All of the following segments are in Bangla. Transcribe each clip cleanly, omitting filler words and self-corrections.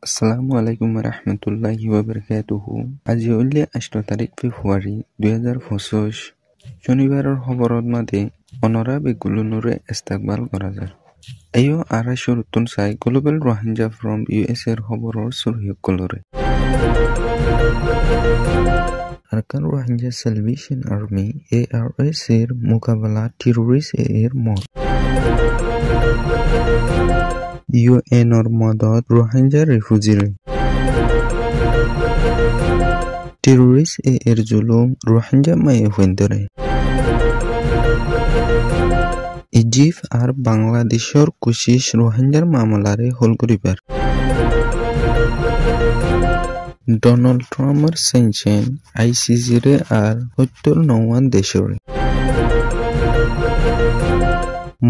আসসালামু আলাইকুম রহমতুল্লাহি ওয়াবারাকাতুহু। আজি হলে 8 তারিখ ফেব্রুয়ারি 2025 শনিবারের খবরত মাঝে অনরা বেগুলুনুরে ইস্তেকবাল করা যায়। এও আড়াইশো নতুন চাই গ্লোবাল রোহিঙ্গা ফ্রম ইউএসএর খবরের সুরহিকলরে Arakan Rohingya salvation Army ARS এর মোকাবেলা টেরোরিস্ট এর মত। ইউএনর মদত রোহিঙ্গা রিফিউজিরে। টেরোরিস্ট এর জুলুম রোহিঙ্গা মায়ে হইন্দরে। ইজিপ্ট আর বাংলাদেশের কোশিশ রোহিঙ্গার মামলারে হল করিবার। ডোনাল্ড ট্রাম্পের সেনশন আইসিসিরে আর 79 দেশরে।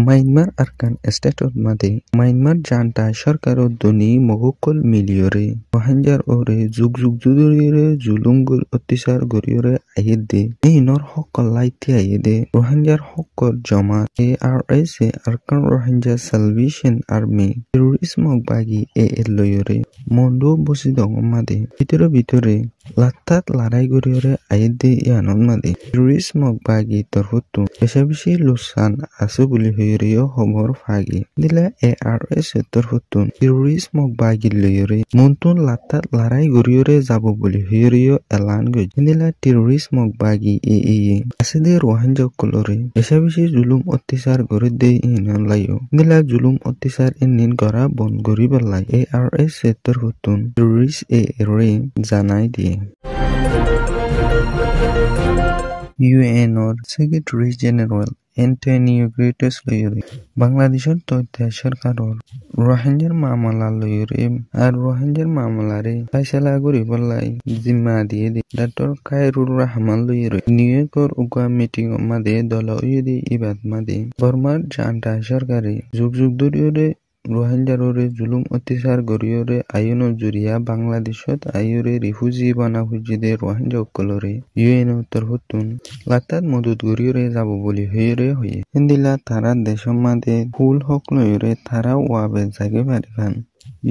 মায়ানমার আরকান স্টেটত মাঝে মায়ানমার জান্তা সরকারত দনি মগকল মিলিয়রে রোহিঙ্গার ওরে যুগ যুগ ধরে জুলুম অত্যাচার গরিয়রে আইয়ে দে ইনর হকল লাইতে আইয়ে দে রোহিঙ্গার হকল জমা ARS Arakan Rohingya salvation army terrorism বাগি এর লয়রে মন্ডো বসি দং মাদে ভিতরে লাত্তাত লড়াই গরিয়রে আইয়ে দে ইয়ানন মাদে টেরোরিজম বাগি তরফতো বেশি লোকসান আছে বলি হইরিও খবর ফাগি দিলা ARS তরফতুন টেরোরিজম বাগি লয়রে মন্তুন লাত্তাত লড়াই গরিয়রে যাব বলি হইরিও এলান গই দিলা টেরোরিজম বাগি আছে দে রোহিঙ্গা কলরে বেশি জুলুম অত্যাচার করে দে ইনন লাইও দিলা জুলুম অত্যাচার ইনিন করা বন্ধ করিবার লাই ARS তরফতুন টেরোরিস্ট এরে জানাই দিয়ে। ইউএনর সেক্রেটারি জেনারেল অ্যান্টনিও গুতেরেস লয়রে বাংলাদেশের তথ্য সরকারর রোহিঙ্গার মামলা লয়রে আর রোহিঙ্গার মামলারে ফাইসালা করিবার লাই জিম্মা দিয়ে ডক্টর খায়রুর রহমান লয়রে নিউ ইয়র্কর উগা মিটিং মাদে দল ইউদি ইবাদ মাদে বর্মার জান্তা সরকারে যুগ যুগ ধরে রোহিঙ্গারে জুলুম অত্যাচার গরিয়রে আইন জুরিয়া বাংলাদেশত আইয়রে রিফিউজি বানা হুজিদে রোহিঙ্গা কলরে ইউএন তরফতুন লাতাত মদত গরিয়রে যাব বলি হইরে হয়ে হিন্দিলা তারা দেশম মাদে ফুল হক লয়রে তারা ওয়াবে জাগে পারিবান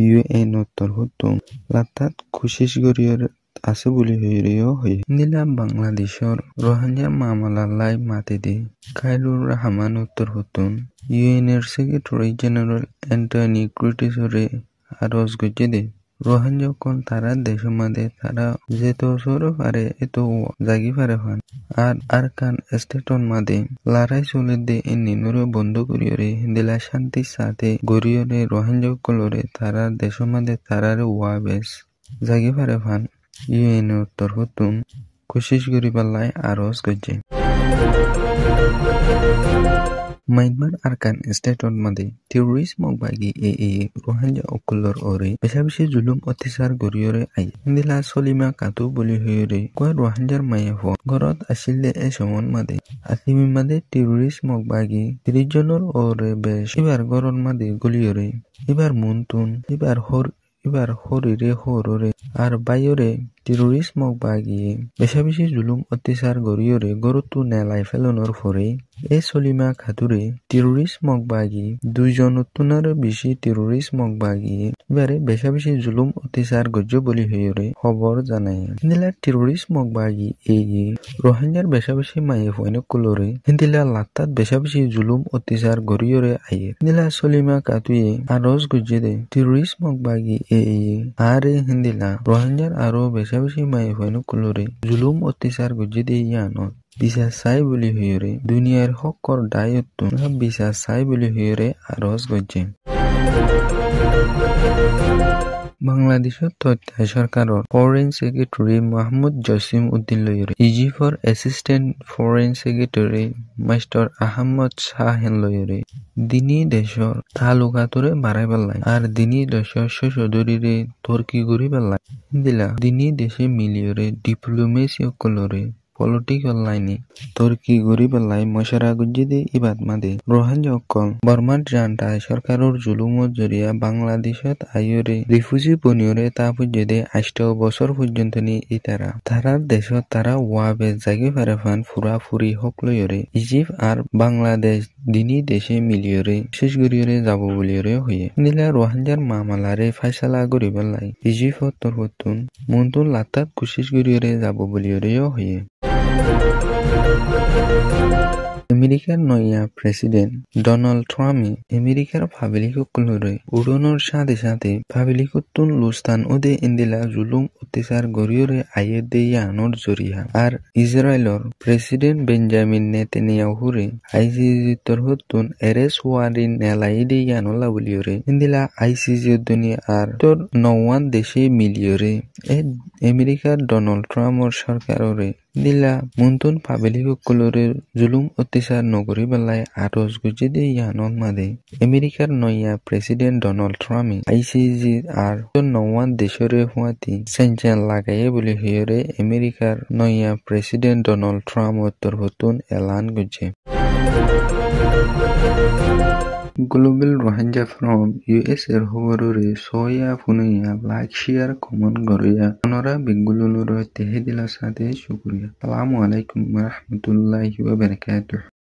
ইউএন তরফতুন লাতাত কোশিশ গরিয়রে আছে বলি হইরেও হয়ে হিন্দিলা বাংলাদেশর রোহিঙ্গা মামলা লাই মাতে দে খায়রুর রহমান তরফতুন ইউএনের সেক্রেটারি জেনারেল অ্যান্টনি গুতেরেসরে আরজ গজে দে রোহিঙ্গা কোন তারা দেশ মাদে তারা যেত সর পারে এত জাগি পারে ফান আর আরকান স্টেটন মাদে লড়াই চলে দে নিনুরে বন্ধ করিয়রে হিন্দিলা শান্তির সাথে গরিয়রে রোহিঙ্গা কলরে তারা দেশ মাদে তারারে ওয়াবেস জাগি পারে ফান ইউএনের তরফতুন কোশিশ করিবার লাই আরজ গজে। মায়ানমার আরকান স্টেটত মাদে টেরোরিজম বাগি রোহিঙ্গা অকলর ওরে বেশি জুলুম অত্যাচার গরিয়রে আই হিন্দিলা সলিমা কাতু বলি হইরে কয় রোহিঙ্গার মায়ে হওয়া ঘরত আসিলে এ সমন মাদে আসিমি মাদে টেরোরিজম বাগি 30 জনের ওরে বেশ এবার গরন মাদে গলিয়রে এবার মুনতুন এবার হরিরে হররে আর বাইরে টেরোরিজম বাগিয়ে বেশি জুলুম অত্যাচার গরিয়রে গরতু নেলাই ফেলনের ফরে এ সলিমা খাতুরে টেরোরিজম বাগি 2 জন তুনার বেশি টেরোরিজম বাগিয়ে এবারে বেশি জুলুম অত্যাচার গজ্য বলি হইরে খবর জানায় হিন্দিলা টেরোরিজম বাগি রোহিঙ্গার বেশি মায়ে ফয়নে কলরে হিন্দিলা লাত্তাত বেশি জুলুম অত্যাচার গরিয়রে আইয়ে হিন্দিলা সলিমা কাতুয়ে আরজ গজ্জে দে টেরোরিজম বাগি আরে হিন্দিলা রোহিঙ্গার আরো বেশি মায়ে ফয়নে কলরে জুলুম অত্যাচার গজ্জে দে ইয়ানত বিচার চাই বলি হইরে দুনিয়ার হকর দায়িত্ব বিচার চাই বলি হইরে আরজ গজ্জে। বাংলাদেশের তথ্য সরকারর ফরেন সেক্রেটারি মাহমুদ জসিম উদ্দিন লয়রে ইজিপ্টর assistant foreign secretary master Ahmad Shaheen লয়রে দিনী দেশর তালুকাতরে বাড়াইবার লাই আর দিনী দেশর সদরীরে তর্কি করিবার লাই দিলা দিনী দেশে মিলিয়রে diplomacy কলরে political line Turki guriballai mashara gujjidi ibad made Rohingya okkol Burmar janta সরকারর জুলুমত জরিয়া বাংলাদেশত আইয়রে রিফিউজি বনিয়রে তা পর্যদে 8 বছর পর্যন্ত নি ইতারা তারার দেশত তারা ওয়াবে জাগি ফারেফান ফুরি হকলয়রে ইজিপ্ট আর বাংলাদেশ দিনী দেশে মিলিয়রে শেষ গরিয়রে যাব বলিয়রে হয়ে নিলা রোহিঙ্গার মামলারে ফাইসালা গরিবাল্লাই ইজিপ্ট তরফতুন মন্তুন লাতাত কুশিস গরিয়রে যাব বলিয়রেও হয়ে আমেরিকার নয়া প্রেসিডেন্ট ডোনাল্ড ট্রাম্পে আমেরিকার পাবলিকসকলরে উড়নের সাথে সাথে পাবলিকতুন লুস্তান ওদে ইন্দিলা জুলুম অত্যাচার গরিয়রে আইয়ের দেয়ানোর জরিয়া আর ইসরায়েলর প্রেসিডেন্ট বেঞ্জামিন নেতানিয়াহুরে আইসিজি তরফতুন এরেস্ট ওয়ারিন নেলাই দেয়ানোলা বলিয়রে ইন্দিলা আইসিজি দুনিয়া আর তোর নওয়ান দেশে মিলিয়রে আমেরিকার ডোনাল্ড ট্রাম্পর সরকাররে দিলা মুন্তুন পাবলিকসকলরে জুলুম অত্যাচার নগরী বেলায় আরজ গুজিদে ইয়ানত মাদে আমেরিকার নয়া প্রেসিডেন্ট ডোনাল্ড ট্রাম্পে আইসিজি আর নওয়ান দেশরে হুয়াতি সেনচেন লাগাইয়ে বলে হিয়রে আমেরিকার নয়া প্রেসিডেন্ট ডোনাল্ড ট্রাম্প তরফতুন এলান গুজে গ্লোবাল রোহিঙ্গা ফ্রম ইউএস এর খবররে সয়া ফুনইয়া লাইক শেয়ার কমেন্ট গরিয়া অনরা বিগুলুনুর তেহে দিলা সাথে শুকরিয়া আসসালামু আলাইকুম ওয়া রাহমাতুল্লাহি ওয়া বারাকাতুহু